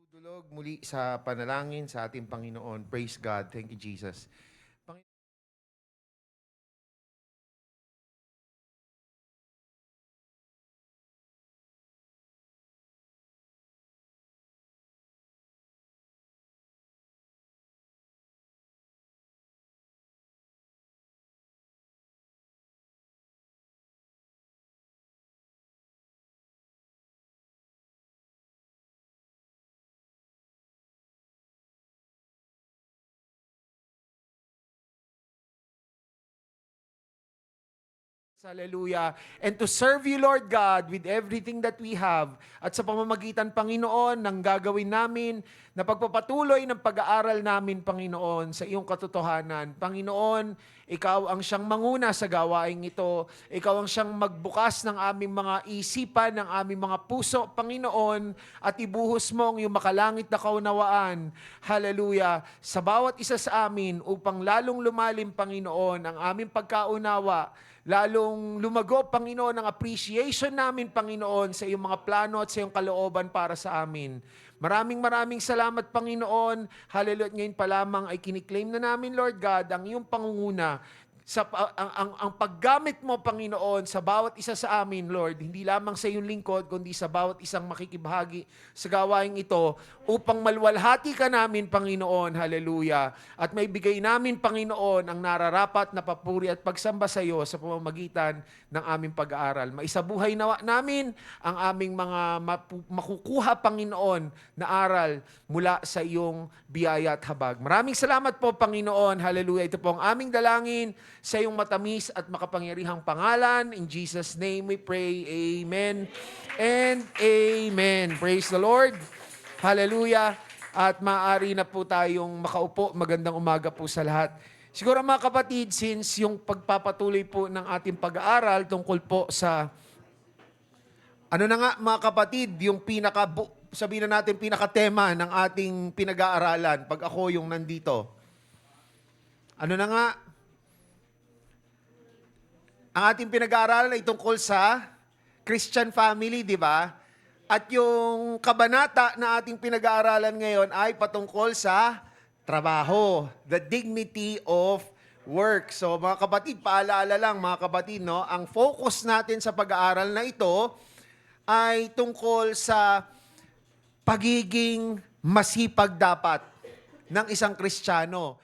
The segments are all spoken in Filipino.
Dulog muli sa panalangin sa ating Panginoon. Praise God. Thank you, Jesus. Hallelujah. And to serve you, Lord God, with everything that we have. At sa pamamagitan, Panginoon, ng gagawin namin na pagpapatuloy ng pag-aaral namin, Panginoon, sa iyong katotohanan. Panginoon, ikaw ang siyang manguna sa gawaing ito. Ikaw ang siyang magbukas ng aming mga isipan, ng aming mga puso, Panginoon, at ibuhos mo ang iyong makalangit na kaunawaan. Hallelujah. Sa bawat isa sa amin upang lalong lumalim, Panginoon, ang aming pagkaunawa, lalong lumago, Panginoon, ang appreciation namin, Panginoon, sa iyong mga plano at sa iyong kalooban para sa amin. Maraming maraming salamat, Panginoon. Hallelujah. At ngayon pa lamang ay kiniklaim na namin, Lord God, ang iyong pangunguna sa ang paggamit mo, Panginoon, sa bawat isa sa amin, Lord, hindi lamang sa iyong lingkod, kundi sa bawat isang makikibahagi sa gawaing ito, upang malwalhati ka namin, Panginoon, hallelujah, at may bigay namin, Panginoon, ang nararapat na papuri at pagsamba sa iyo sa pamamagitan ng aming pag-aaral. Maisabuhay nawa namin ang aming mga makukuha, Panginoon, na aral mula sa iyong biyaya at habag. Maraming salamat po, Panginoon, hallelujah. Ito po ang aming dalangin sa iyong matamis at makapangyarihang pangalan. In Jesus' name we pray. Amen and amen. Praise the Lord. Hallelujah. At maaari na po tayong makaupo. Magandang umaga po sa lahat. Siguro mga kapatid, since yung pagpapatuloy po ng ating pag-aaral tungkol po sa, ano na nga mga kapatid, yung sabihin na natin pinaka-tema ng ating pinag-aaralan pag ako yung nandito. Ano na nga, ang ating pinag-aaralan ay tungkol sa Christian family, di ba? At yung kabanata na ating pinag-aaralan ngayon ay patungkol sa trabaho, the dignity of work. So mga kapatid, paalala lang mga kapatid, no? Ang focus natin sa pag-aaral na ito ay tungkol sa pagiging masipag dapat ng isang Kristiyano.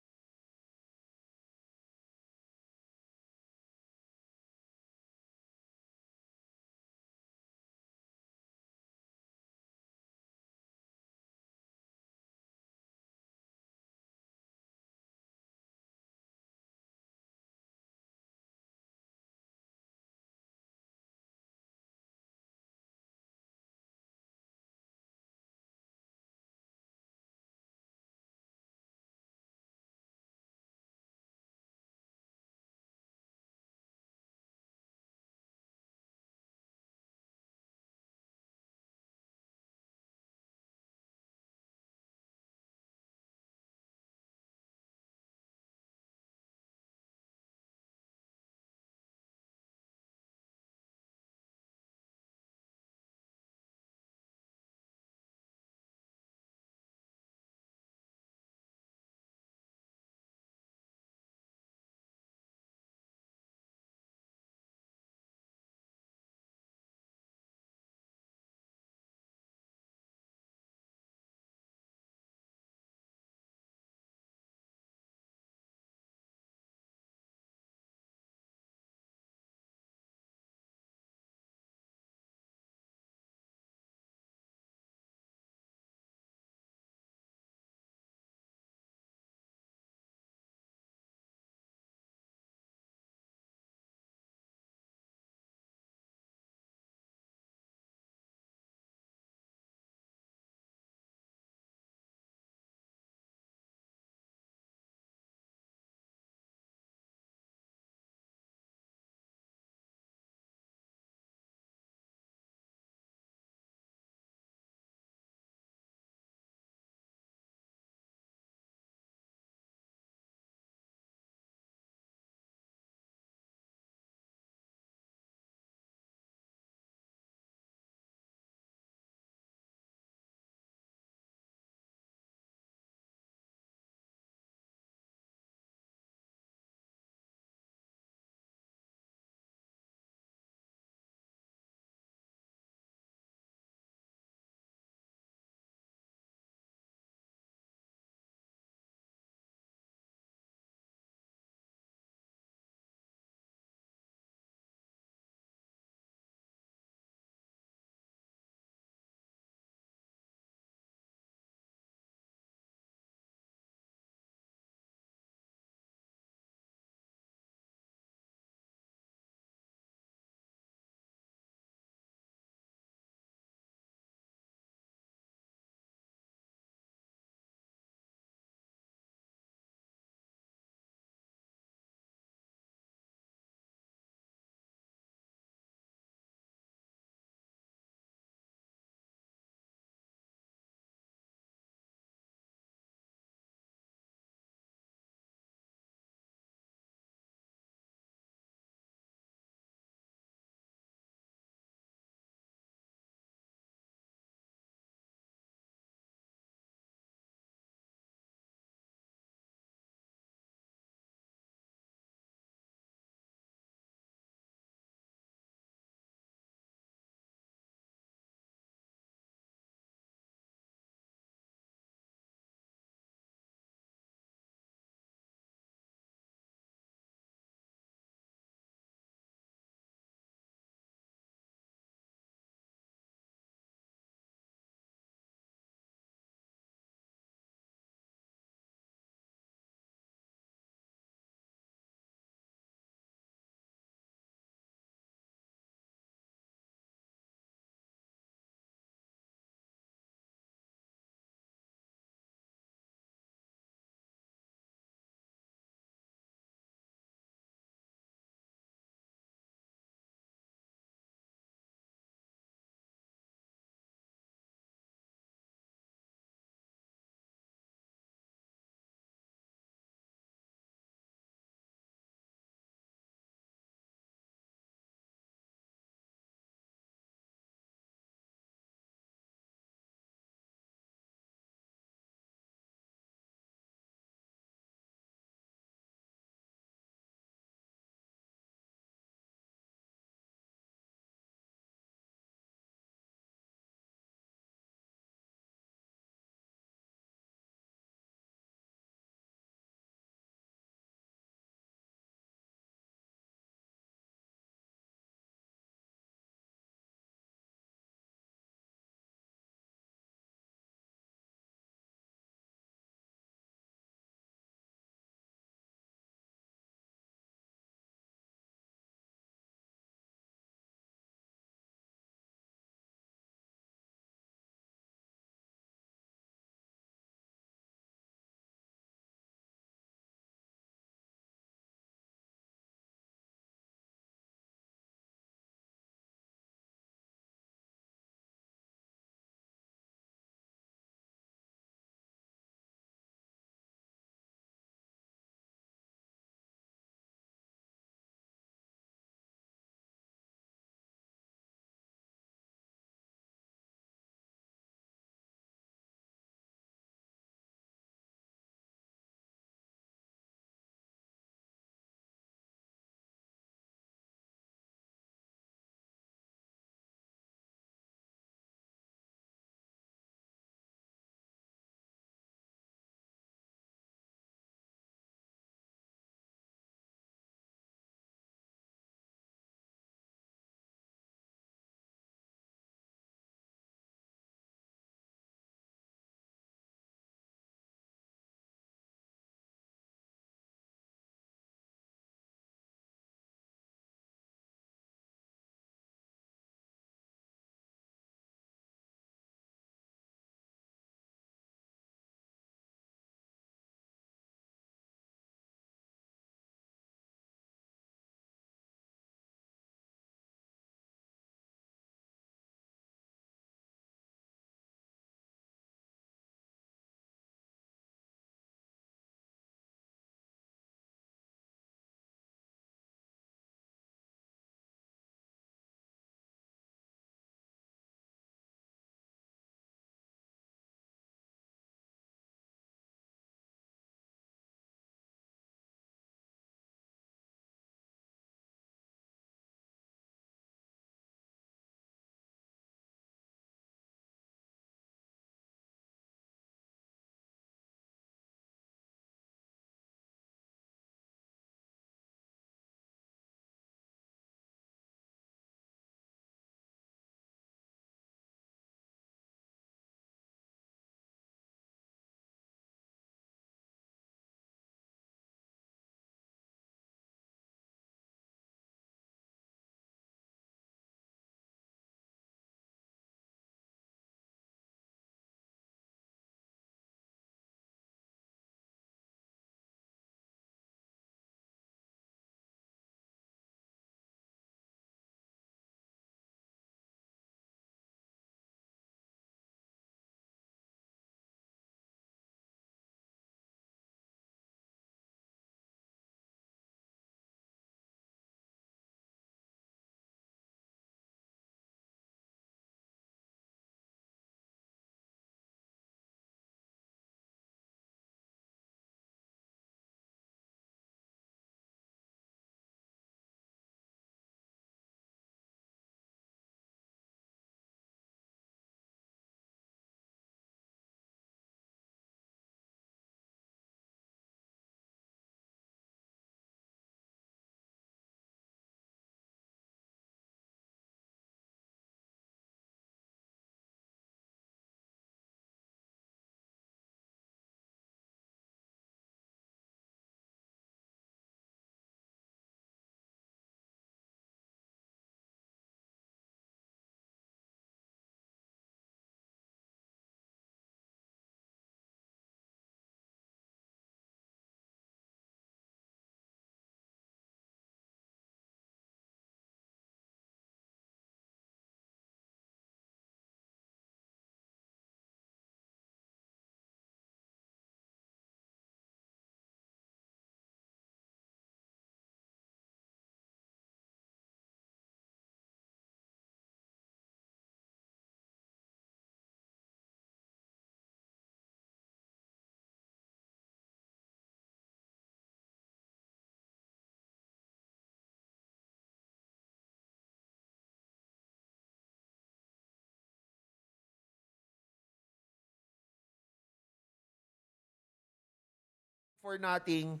for nothing,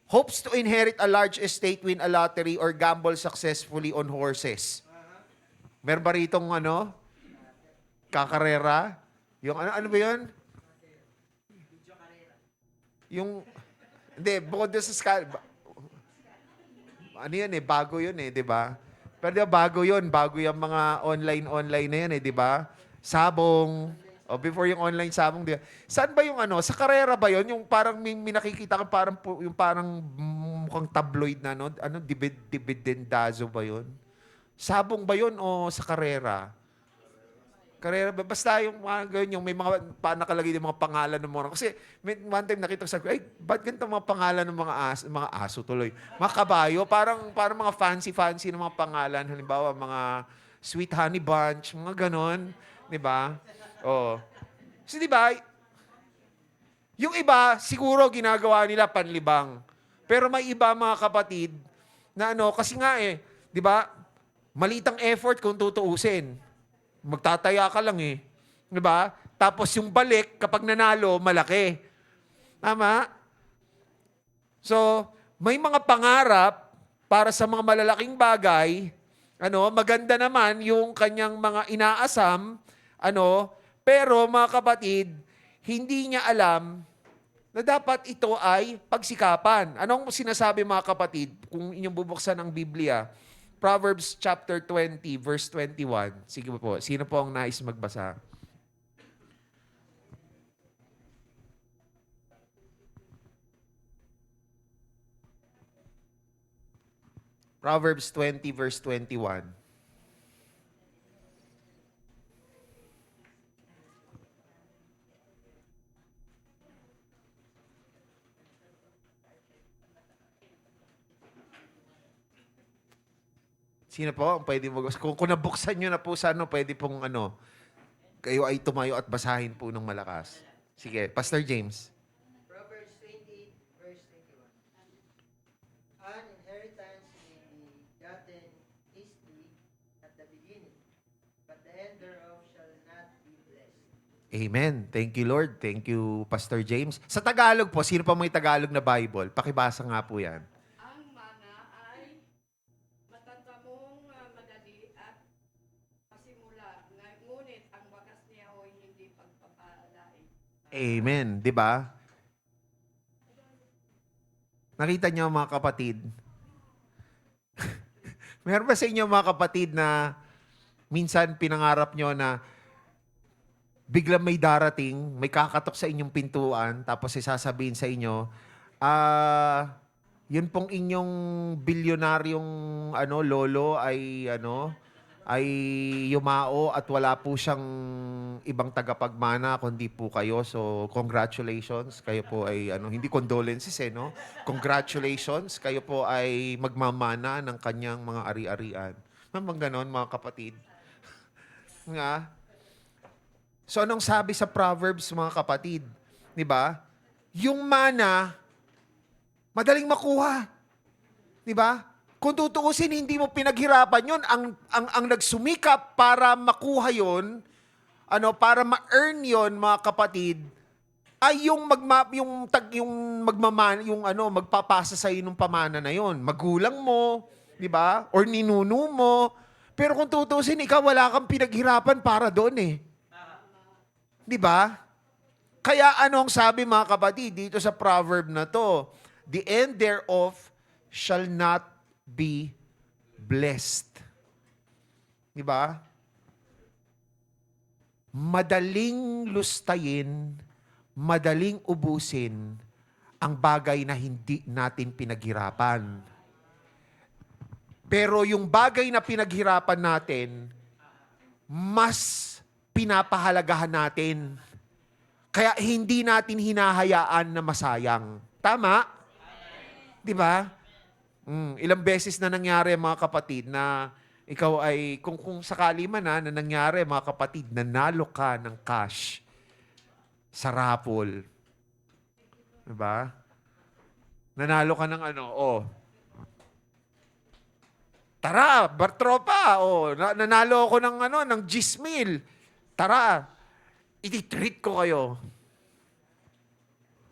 hopes to inherit a large estate, win a lottery, or gamble successfully on horses. Meron ba ritong kakarera? Yung ano ba yun? Yung, hindi, bukod doon sa ano yun bago yun di ba? Pero di ba, bago yung mga online na yan di ba? Sabong, before yung online sabong, di ba? Saan ba yung sa karera ba yun? Yung parang may nakikita ka parang, yung parang mukhang tabloid na, dividendazo ba yun? Sabong ba yun o sa karera? Karera, basta yung mga ganyan, yung may mga nakalagay yung mga pangalan ng mga, kasi one time nakita ko sa ay, ba't ganito mga pangalan ng mga aso tuloy? Mga kabayo, parang mga fancy ng mga pangalan, halimbawa mga Sweet Honey Bunch, mga ganon, di ba? Oh. Kasi di ba, yung iba, siguro ginagawa nila panlibang. Pero may iba mga kapatid, na kasi nga di ba, malitang effort kung tutuusin. Magtataya ka lang di ba? Tapos yung balik, kapag nanalo, malaki. Tama? So, may mga pangarap para sa mga malalaking bagay, maganda naman yung kanyang mga inaasam, pero mga kapatid, hindi niya alam na dapat ito ay pagsikapan. Anong sinasabi mga kapatid kung inyong bubuksan ang Biblia? Proverbs chapter 20, verse 21. Sige po, sino po ang nais magbasa? Proverbs 20, verse 21. Sino po ang pwede magbasa? Kung nabuksan nyo na po sa pwede pong kayo ay tumayo at basahin po ng malakas. Sige, Pastor James. Proverbs 20, verse 21. An inheritance may be gotten easily at the beginning, but the end thereof shall not be blessed. Amen. Thank you, Lord. Thank you, Pastor James. Sa Tagalog po, sino pa may Tagalog na Bible? Pakibasa nga po yan. Ang mana ay matatamong madali at pasimula, ngunit ang wakas niya ay hindi pagpapalain. Amen. Di ba? Nakita niyo mga kapatid? Meron ba sa inyo mga kapatid na minsan pinangarap nyo na biglang may darating, may kakatok sa inyong pintuan, tapos sasabihin sa inyo, yun pong inyong bilyonaryong lolo ay yumao at wala po siyang ibang tagapagmana kundi po kayo. So, congratulations. Kayo po ay hindi condolences no? Congratulations. Kayo po ay magmamana ng kanyang mga ari-arian. Mamang ganon, mga kapatid. Nga. So, anong sabi sa Proverbs, mga kapatid? Di ba? Yung mana, madaling makuha. Di ba? Kung tutuusin, hindi mo pinaghirapan yun. Ang nagsumikap para makuha yun, para ma-earn yun, mga kapatid, ay yung magpapasa sa iyo ng pamana na yun. Magulang mo, di ba? Or ninuno mo. Pero kung tutuusin, ikaw wala kang pinaghirapan para doon Di ba? Kaya anong sabi mga kapatid dito sa proverb na to? The end thereof shall not be blessed. Di ba? Madaling lustayin, madaling ubusin ang bagay na hindi natin pinaghirapan. Pero yung bagay na pinaghirapan natin, mas pinapahalagahan natin. Kaya hindi natin hinahayaan na masayang. Tama? Di ba? Ilang beses na nangyari mga kapatid na ikaw ay, kung sakali man na nangyari mga kapatid, nanalo ka ng cash sa raffle. Di ba? Nanalo ka ng tara, bartropa, nanalo ako ng 10,000. Tara, iti-treat ko kayo.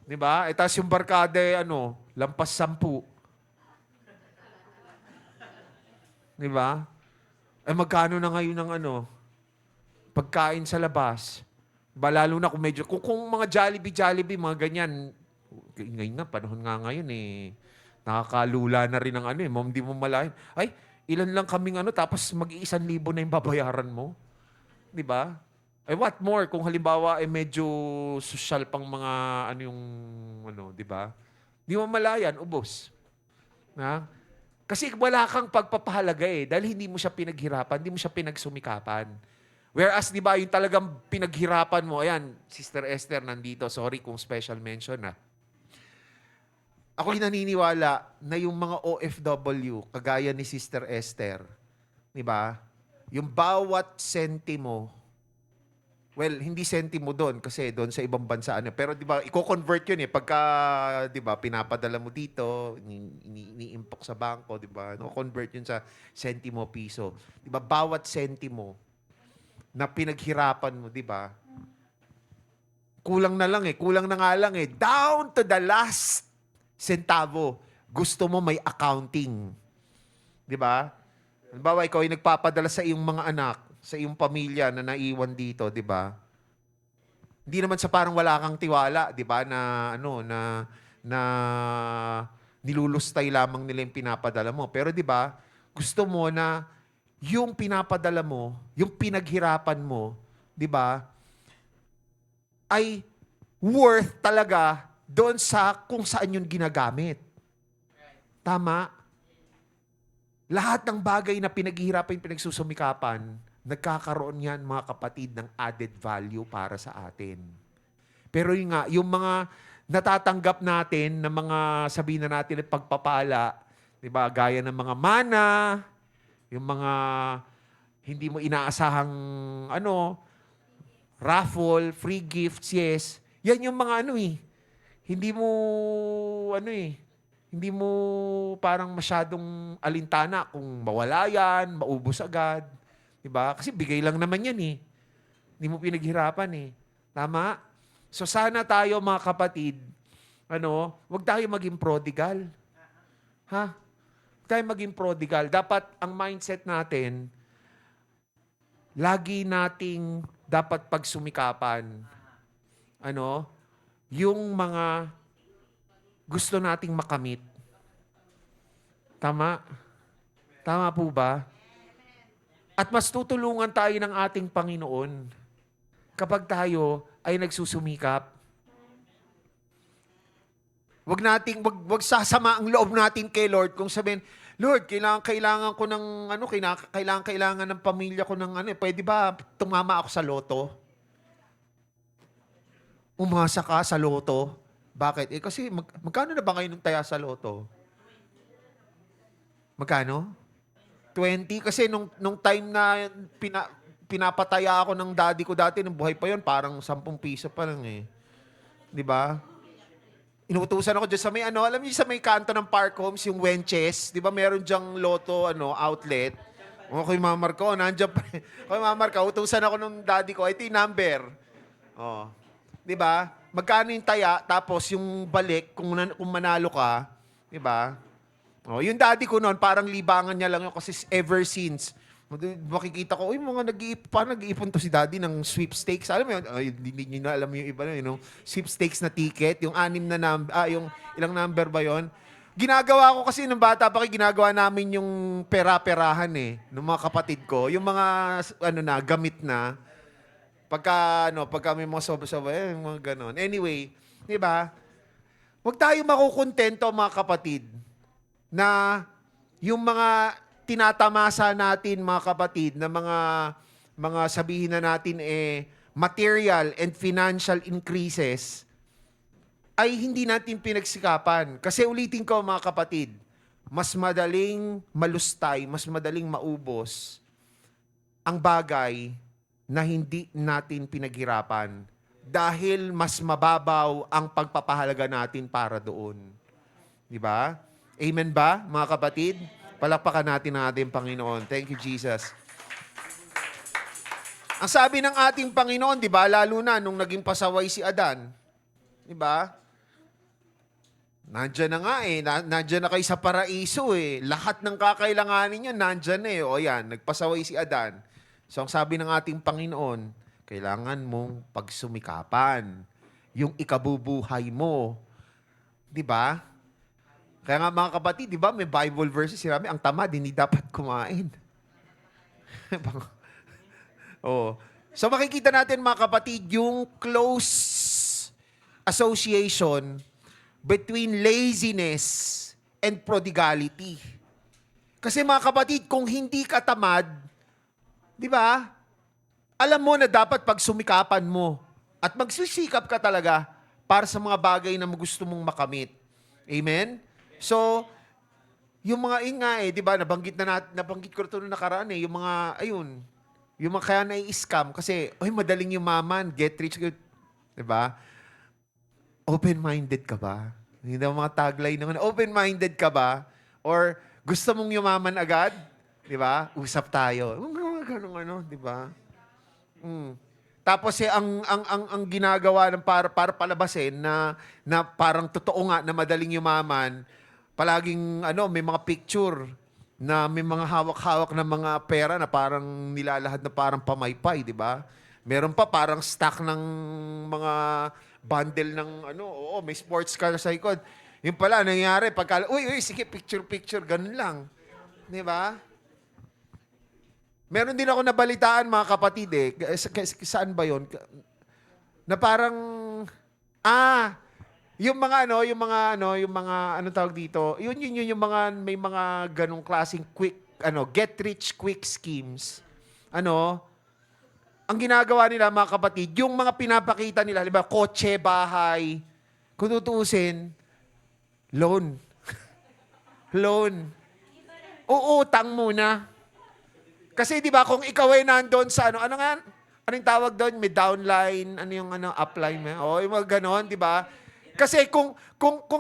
Di ba? E tapos yung barkada, lampas 10. Di ba? Eh magkano na ngayon ng pagkain sa labas? Ba, lalo na kung medyo, kung mga Jollibee, mga ganyan, ngayon nga, panahon nga ngayon nakakalula na rin ang hindi mo malayan. Ay, ilan lang kaming tapos mag-1,000 na yung babayaran mo. Di ba? Eh what more kung halimbawa medyo social pang mga di ba? Di mo malayan, ubos. Na? Kasi wala kang pagpapahalaga dahil hindi mo siya pinaghirapan, hindi mo siya pinagsumikapan. Whereas, di ba, yung talagang pinaghirapan mo, ayan, Sister Esther nandito, sorry kung special mention Ako naniniwala na yung mga OFW, kagaya ni Sister Esther, di ba, yung bawat sentimo, well, hindi sentimo doon kasi doon sa ibang bansa pero 'di ba, i-convert 'yun pagka 'di ba, pinapadala mo dito, ini-impok sa bangko, 'di ba? No-convert 'yun sa sentimo piso. 'Di ba, bawat sentimo na pinaghirapan mo, 'di ba? Kulang na nga lang down to the last centavo. Gusto mo may accounting. 'Di ba? Halimbawa, ikaw ay nagpapadala sa iyong mga anak, sa iyong pamilya na naiwan dito, 'di ba? Hindi naman sa parang wala kang tiwala, 'di ba, na nilulustay lamang nila yung pinapadala mo. Pero 'di ba, gusto mo na yung pinapadala mo, yung pinaghirapan mo, 'di ba, ay worth talaga doon sa kung saan yun ginagamit. Tama? Lahat ng bagay na pinaghihirapan, pinagsusumikapan, nagkakaroon yan, mga kapatid, ng added value para sa atin. Pero yung mga natatanggap natin na mga sabihin na natin ng pagpapala, 'di ba? Gaya ng mga mana, yung mga hindi mo inaasahang raffle, free gifts, yes. Yan yung mga hindi mo hindi mo parang masyadong alintana kung mawala yan, maubos agad. Diba? Kasi bigay lang naman yan Hindi mo pinaghirapan Tama? So sana tayo mga kapatid, wag tayo maging prodigal. Ha? Wag tayo maging prodigal. Dapat ang mindset natin, lagi nating dapat pagsumikapan. Yung mga gusto nating makamit. Tama? Tama po ba? At mas tutulungan tayo ng ating Panginoon kapag tayo ay nagsusumikap. Wag sasama ang loob natin kay Lord kung sabihin, Lord, kailangan ko ng kailangan ng pamilya ko ng pwede ba tumama ako sa loto? Umasa ka sa loto? Bakit? Kasi magkano na ba ngayon ng taya sa loto? Magkano? 20? Kasi nung time na pinapataya ako ng daddy ko dati, nung buhay pa yon parang 10 piso pa lang Di ba? Inuutusan ako dyan sa may alam niyo sa may kanto ng Park Homes, yung Wenches, di ba meron dyang loto outlet? O, Kuya Mamar ko, nandiyan pa. Kuya Mamar ka, utusan ako ng daddy ko, ito yung number. Oh. Di ba? Magkano yung taya, tapos yung balik, kung manalo ka, di ba? Oh, yung daddy ko noon, parang libangan niya lang yun kasi ever since, makikita ko, parang nag-iipon to si daddy ng sweepstakes. Alam mo yun? Hindi nyo na alam yung iba sweepstakes na ticket, yung yung ilang number ba yon? Ginagawa ko kasi nung bata pa ginagawa namin yung pera-perahan ng mga kapatid ko. Yung mga, gamit na. Pagka may mga sobra-sobra, mga ganon. Anyway, di ba? Huwag tayo makukontento, mga kapatid, na yung mga tinatamasa natin, mga kapatid, na mga sabihin na natin material and financial increases, ay hindi natin pinagsikapan. Kasi ulitin ko, mga kapatid, mas madaling malustay, mas madaling maubos ang bagay na hindi natin pinaghirapan dahil mas mababaw ang pagpapahalaga natin para doon. Di ba? Amen ba, mga kapatid? Palakpakan natin ang ating Panginoon. Thank you, Jesus. Ang sabi ng ating Panginoon, di ba, lalo na nung naging pasaway si Adan, di ba? Nandyan na nga eh. Nandyan na kayo sa paraiso eh. Lahat ng kakailanganin nyo, nandyan na eh. O yan, nagpasaway si Adan. So ang sabi ng ating Panginoon, kailangan mong pagsumikapan yung ikabubuhay mo. Di ba? Kaya nga mga kapatid, di ba, may Bible verses, sinabi, ang tamad, hindi dapat kumain. Oh. So makikita natin mga kapatid, yung close association between laziness and prodigality. Kasi mga kapatid, kung hindi ka tamad, di ba, alam mo na dapat pagsumikapan mo at magsisikap ka talaga para sa mga bagay na gusto mong makamit. Amen? So, yung mga nga di ba, nabanggit ko ito noong nakaraan yung mga, ayun, yung mga kaya nai-scam kasi, madaling yumaman, get rich, di ba? Open-minded ka ba? Hindi na mga tagline naman, open-minded ka ba? Or gusto mong yumaman agad? Di ba? Usap tayo. Mga ganun, di ba? Tapos ang ginagawa ng para palabasin na parang totoo nga na madaling yumaman, palaging may mga picture na may mga hawak-hawak na mga pera na parang nilalahad na parang pamaypay, di ba? Meron pa parang stack ng mga bundle ng may sports car sa likod. Yung pala, nangyari, pagka, sige, picture, ganun lang. Di ba? Meron din ako nabalitaan, mga kapatid saan ba yon? Na parang, yung mga anong tawag dito, yun yung mga, may mga ganong klaseng quick, get rich quick schemes. Ang ginagawa nila, mga kapatid, yung mga pinapakita nila, di ba, kotse, bahay, kung tutuusin, loan. Loan. Uutang muna. Kasi di ba, kung ikaw ay nandoon sa anong tawag doon? May downline, upline, yung mga ganon, di ba? Kasi kung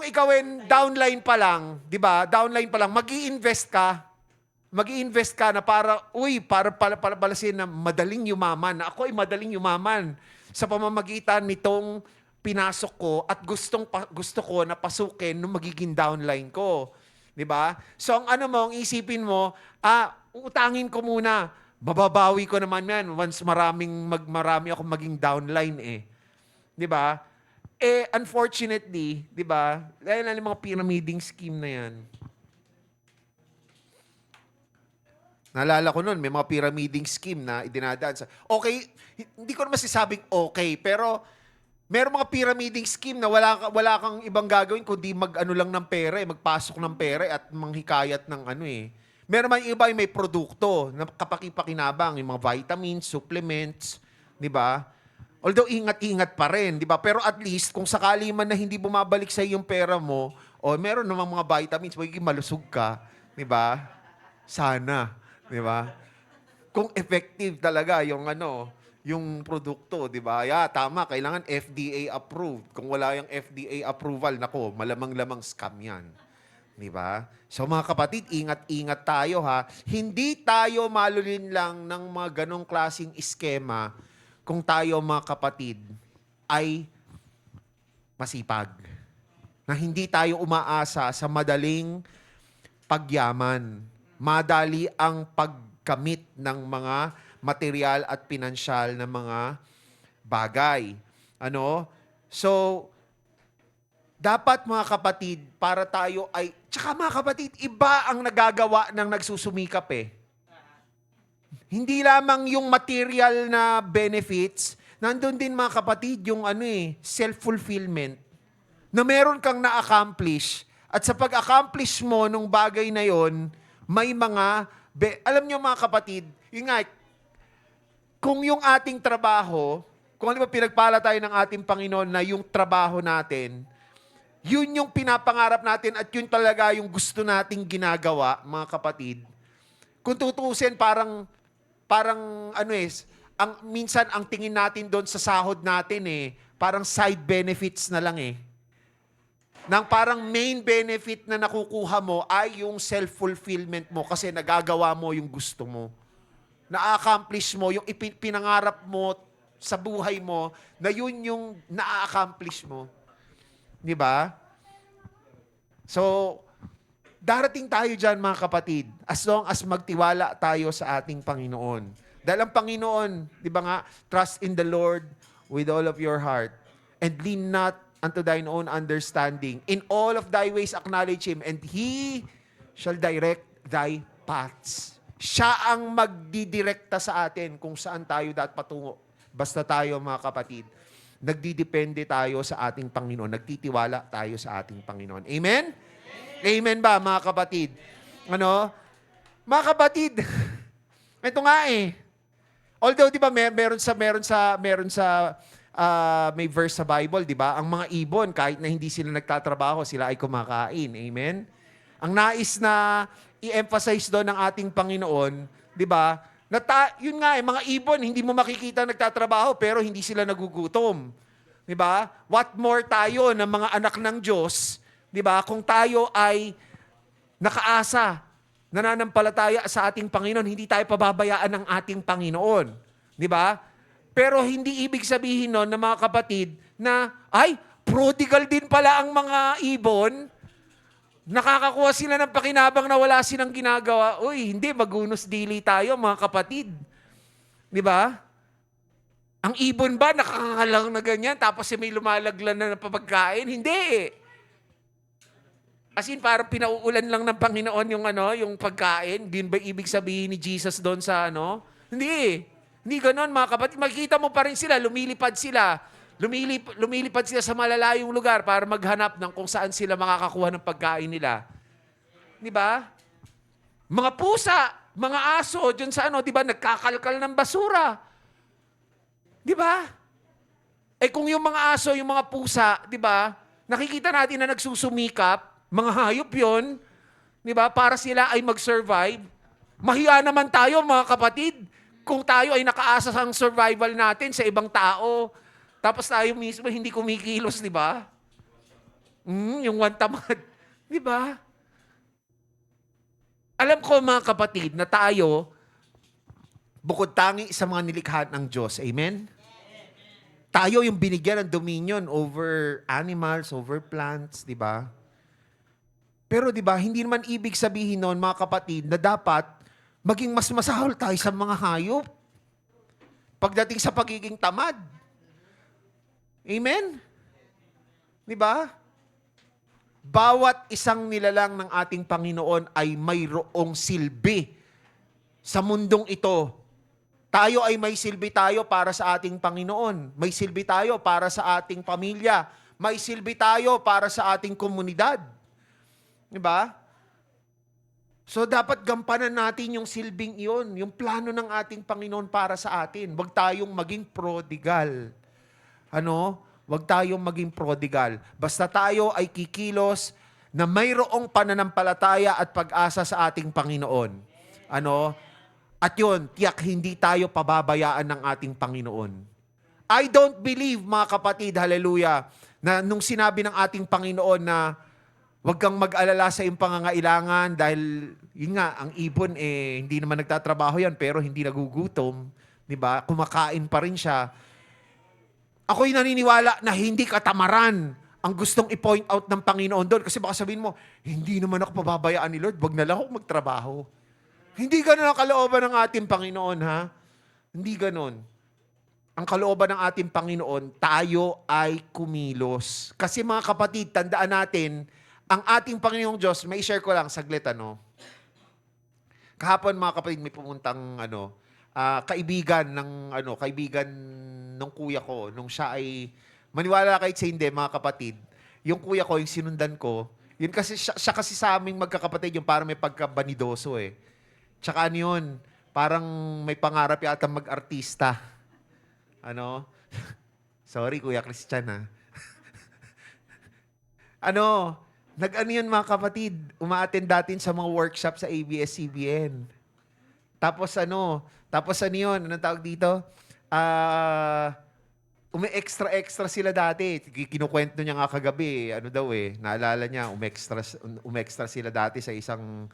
ikaw ay downline pa lang, di ba? Downline pa lang, mag-i-invest ka na para balasin na madaling yumaman. Na ako ay madaling yumaman sa pamamagitan nitong pinasok ko at gusto ko na pasukin nung magiging downline ko. Di ba? So ang isipin mo, utangin ko muna. Bababawi ko naman yan once marami ako maging downline Di ba? Unfortunately, di ba, dahil na yung mga pyramiding scheme na yan. Naalala ko nun, may mga pyramiding scheme na idinadaan sa... Okay, hindi ko naman sasabing okay, pero meron mga pyramiding scheme na wala kang ibang gagawin kundi lang ng pera, magpasok ng pera at manghikayat ng Meron man iba yung may produkto na kapakipakinabang, yung mga vitamins, supplements, di ba? Although ingat-ingat pa rin, di ba? Pero at least, kung sakali man na hindi bumabalik sa yung pera mo, meron namang mga vitamins, magiging malusog ka, di ba? Sana, di ba? Kung effective talaga yung yung produkto, di ba? Tama, kailangan FDA approved. Kung wala yung FDA approval, nako, malamang-lamang scam yan. Di ba? So mga kapatid, ingat-ingat tayo Hindi tayo malulin lang ng mga ganong klaseng iskema kung tayo mga kapatid ay masipag. Na hindi tayo umaasa sa madaling pagyaman. Madali ang pagkamit ng mga material at pinansyal na mga bagay. So, dapat mga kapatid, para tayo ay... Tsaka mga kapatid, iba ang nagagawa ng nagsusumikap Hindi lamang yung material na benefits, nandun din mga kapatid yung self-fulfillment. Na meron kang na-accomplish at sa pag-accomplish mo nung bagay na yon, may mga, alam nyo mga kapatid, kung yung ating trabaho, kung ano ba pinagpala tayo ng ating Panginoon na yung trabaho natin, yun yung pinapangarap natin at yun talaga yung gusto nating ginagawa, mga kapatid. Kung tutuusin, parang minsan ang tingin natin doon sa sahod natin parang side benefits na lang Nang parang main benefit na nakukuha mo ay yung self-fulfillment mo kasi nagagawa mo yung gusto mo. Na-accomplish mo, yung pinangarap mo sa buhay mo, na yun yung na-accomplish mo. Di ba? So, darating tayo dyan mga kapatid, as long as magtiwala tayo sa ating Panginoon. Dahil ang Panginoon, di ba nga, trust in the Lord with all of your heart and lean not unto thine own understanding. In all of thy ways acknowledge Him and He shall direct thy paths. Siya ang magdidirekta sa atin kung saan tayo dapat patungo. Basta tayo mga kapatid, nagdidepende tayo sa ating Panginoon. Nagtitiwala tayo sa ating Panginoon. Amen? Amen ba mga kapatid? Ano? Mga kapatid, ito nga eh. Although 'di ba may verse sa Bible, 'di ba? Ang mga ibon kahit na hindi sila nagtatrabaho, sila ay kumakain. Amen. Ang nais na i-emphasize doon ng ating Panginoon, 'di ba? Yun nga eh, mga ibon hindi mo makikita nagtatrabaho pero hindi sila nagugutom. 'Di ba? What more tayo ng mga anak ng Diyos, 'di ba? Kung tayo ay nakaasa, nananampalataya sa ating Panginoon, hindi tayo pababayaan ng ating Panginoon. Di ba? Pero hindi ibig sabihin nun na mga kapatid na, ay, prodigal din pala ang mga ibon. Nakakakuha sila ng pakinabang na wala silang ginagawa. Uy, hindi, magunos dili tayo mga kapatid. Di ba? Ang ibon ba nakakalang na ganyan tapos may lumalaglan na ng pagkain? Hindi. As in, parang pinauulan lang ng Panginoon yung pagkain. Din ba ibig sabihin ni Jesus doon sa Hindi. Hindi ganoon mga kapatid. Makikita mo pa rin sila, lumilipad sila. Lumilipad sila sa malalayong lugar para maghanap ng kung saan sila makakakuha ng pagkain nila. Di ba? Mga pusa, mga aso, dyan sa di ba, nagkakalkal ng basura. Di ba? Eh kung yung mga aso, yung mga pusa, di ba, nakikita natin na nagsusumikap, mga hayop yun, di ba, para sila ay mag-survive. Mahiya naman tayo, mga kapatid, kung tayo ay nakaasa sa survival natin sa ibang tao, tapos tayo mismo hindi kumikilos, di ba? Yung one tamad, di ba? Alam ko, mga kapatid, na tayo, bukod tangi sa mga nilikha ng Diyos, amen? Tayo yung binigyan ng dominion over animals, over plants, di ba? Pero 'di ba, hindi naman ibig sabihin noon mga kapatid na dapat maging mas masahol tayo sa mga hayop pagdating sa pagiging tamad. Amen? 'Di ba? Bawat isang nilalang ng ating Panginoon ay mayroong silbi sa mundong ito. Tayo ay may silbi tayo para sa ating Panginoon. May silbi tayo para sa ating pamilya. May silbi tayo para sa ating komunidad. Diba? So, dapat gampanan natin yung silbing iyon, yung plano ng ating Panginoon para sa atin. Huwag tayong maging prodigal. Huwag tayong maging prodigal. Basta tayo ay kikilos na mayroong pananampalataya at pag-asa sa ating Panginoon. At yun, tiyak hindi tayo pababayaan ng ating Panginoon. I don't believe, mga kapatid, hallelujah, na nung sinabi ng ating Panginoon na huwag kang mag-alala sa iyong pangangailangan dahil, yun nga, ang ibon hindi naman nagtatrabaho yan pero hindi nagugutom. Diba? Kumakain pa rin siya. Ako'y naniniwala na hindi katamaran ang gustong i-point out ng Panginoon doon. Kasi baka sabihin mo, hindi naman ako pababayaan ni Lord, wag na lang ako magtrabaho. Hindi ganun ang kalooban ng ating Panginoon, ha? Hindi ganun. Ang kalooban ng ating Panginoon, tayo ay kumilos. Kasi mga kapatid, tandaan natin, ang ating Panginoong Diyos, may share ko lang, saglit, Kahapon, mga kapatid, may pumuntang, kaibigan ng kuya ko, nung siya ay, maniwala kahit sa hindi, mga kapatid, yung kuya ko, yung sinundan ko, yun kasi, siya kasi sa aming magkakapatid, yung parang may pagkabanidoso Tsaka yun, parang may pangarap yata mag-artista. Sorry, Kuya Christian, nag-ano yun mga kapatid, uma-attend datin sa mga workshop sa ABS-CBN. Tapos anong tawag dito? Umi-extra sila dati. Kinukwento niya nga kagabi, naalala niya, umextra sila dati sa isang,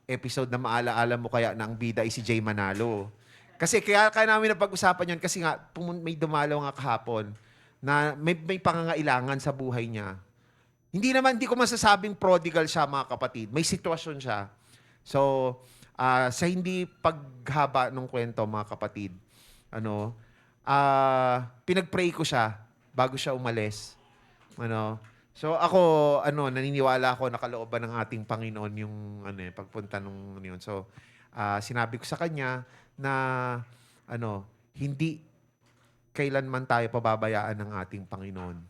episode na maalaala mo kaya na ang bida ay si Jay Manalo. Kasi kaya namin napag-usapan yun kasi nga, may dumalaw nga kahapon na may pangangailangan sa buhay niya. Hindi ko masasabing prodigal siya, mga kapatid. May sitwasyon siya. So, sa hindi paghaba ng kwento, mga kapatid, pinag-pray ko siya bago siya umalis. So ako, naniniwala ako na kalooban ng ating Panginoon yung pagpunta nung yun. So, sinabi ko sa kanya na hindi kailanman tayo pababayaan ng ating Panginoon.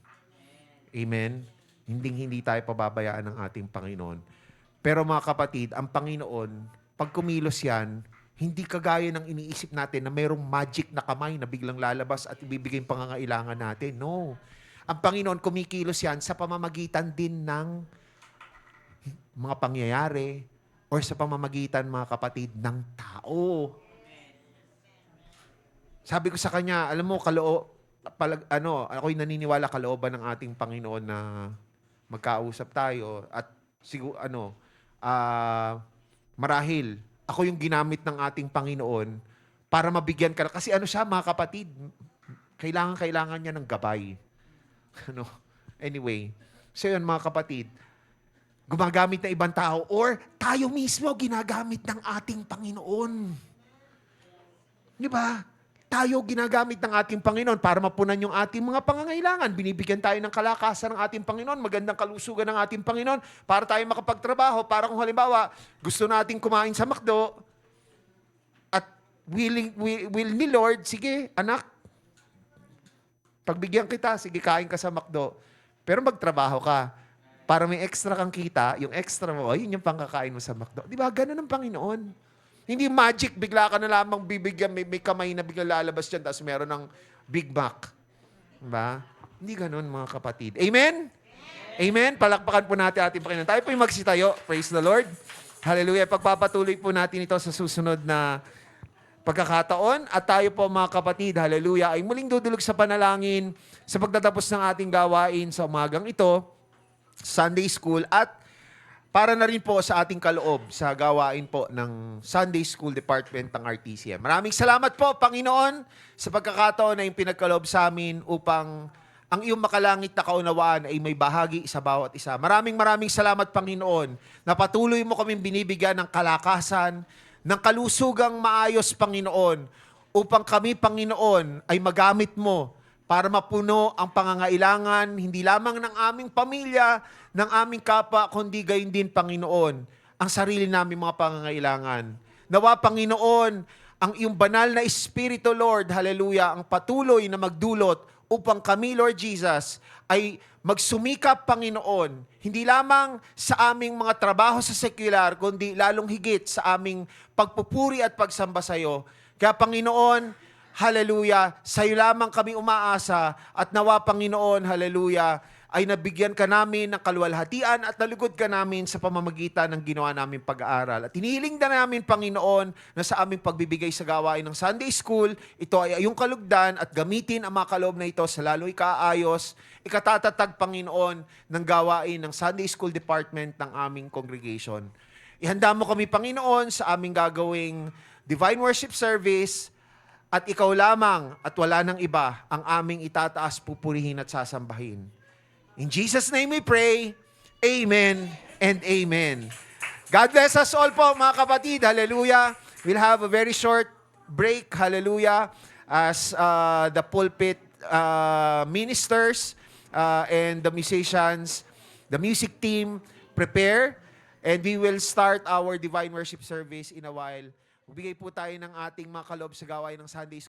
Amen? Hindi tayo pababayaan ng ating Panginoon. Pero mga kapatid, ang Panginoon, pag kumilos yan, hindi kagaya ng iniisip natin na mayroong magic na kamay na biglang lalabas at ibibigay yung pangangailangan natin. No. Ang Panginoon, kumikilos yan sa pamamagitan din ng mga pangyayari or sa pamamagitan, mga kapatid, ng tao. Sabi ko sa kanya, alam mo, ako'y naniniwala kalooban ng ating Panginoon na magkausap tayo at marahil ako yung ginamit ng ating Panginoon para mabigyan ka. Kasi siya, mga kapatid, kailangan niya ng gabay. Anyway, so yun, mga kapatid, gumagamit na ibang tao or tayo mismo ginagamit ng ating Panginoon. Di ba? Tayo ginagamit ng ating Panginoon para mapunan yung ating mga pangangailangan. Binibigyan tayo ng kalakasan ng ating Panginoon, magandang kalusugan ng ating Panginoon para tayo makapagtrabaho. Para kung halimbawa, gusto nating kumain sa McDo at will ni Lord, sige, anak, pagbigyan kita, sige, kain ka sa McDo. Pero magtrabaho ka para may extra kang kita, yung extra mo, yun yung pangkakain mo sa McDo. Di ba? Ganun ang Panginoon. Hindi magic, bigla ka na lamang bibigyan, may kamay na bigla lalabas dyan, tapos meron ng Big Mac. Diba? Hindi ganun, mga kapatid. Amen? Amen? Palakpakan po natin ating Panginoon. Tayo po yung magsitayo. Praise the Lord. Hallelujah. Pagpapatuloy po natin ito sa susunod na pagkakataon. At tayo po, mga kapatid, hallelujah, ay muling dudulog sa panalangin sa pagtatapos ng ating gawain sa umagang ito, Sunday School, at para na rin po sa ating kaloob sa gawain po ng Sunday School Department ng RTCM. Maraming salamat po, Panginoon, sa pagkakataon na yung pinagkaloob sa amin upang ang iyong makalangit na kaunawaan ay may bahagi sa bawat isa. Maraming salamat, Panginoon, na patuloy mo kaming binibigyan ng kalakasan, ng kalusugang maayos, Panginoon, upang kami, Panginoon, ay magamit mo para mapuno ang pangangailangan, hindi lamang ng aming pamilya, ng aming kapwa, kundi gayon din, Panginoon, ang sarili naming mga pangangailangan. Nawa, Panginoon, ang iyong banal na Espiritu, Lord, hallelujah, ang patuloy na magdulot upang kami, Lord Jesus, ay magsumikap, Panginoon, hindi lamang sa aming mga trabaho sa sekular, kundi lalong higit sa aming pagpupuri at pagsamba sa iyo. Kaya, Panginoon, hallelujah, sa iyo lamang kami umaasa at nawa, Panginoon, hallelujah, ay nabigyan ka namin ng kaluwalhatian at nalugod ka namin sa pamamagitan ng ginawa namin pag-aaral. At hinihiling na namin, Panginoon, na sa aming pagbibigay sa gawain ng Sunday School, ito ay iyong kalugdan at gamitin ang mga kaloob na ito sa lalo'y kaayos, ikatatatag, Panginoon, ng gawain ng Sunday School Department ng aming congregation. Ihanda mo kami, Panginoon, sa aming gagawing Divine Worship Service, at ikaw lamang at wala nang iba ang aming itataas, pupurihin at sasambahin. In Jesus' name we pray, amen and amen. God bless us all po, mga kapatid. Hallelujah. We'll have a very short break, hallelujah, as the pulpit ministers and the musicians, the music team prepare, and we will start our divine worship service in a while. Bigay po tayo ng ating mga kaloob sa gawain ng Sunday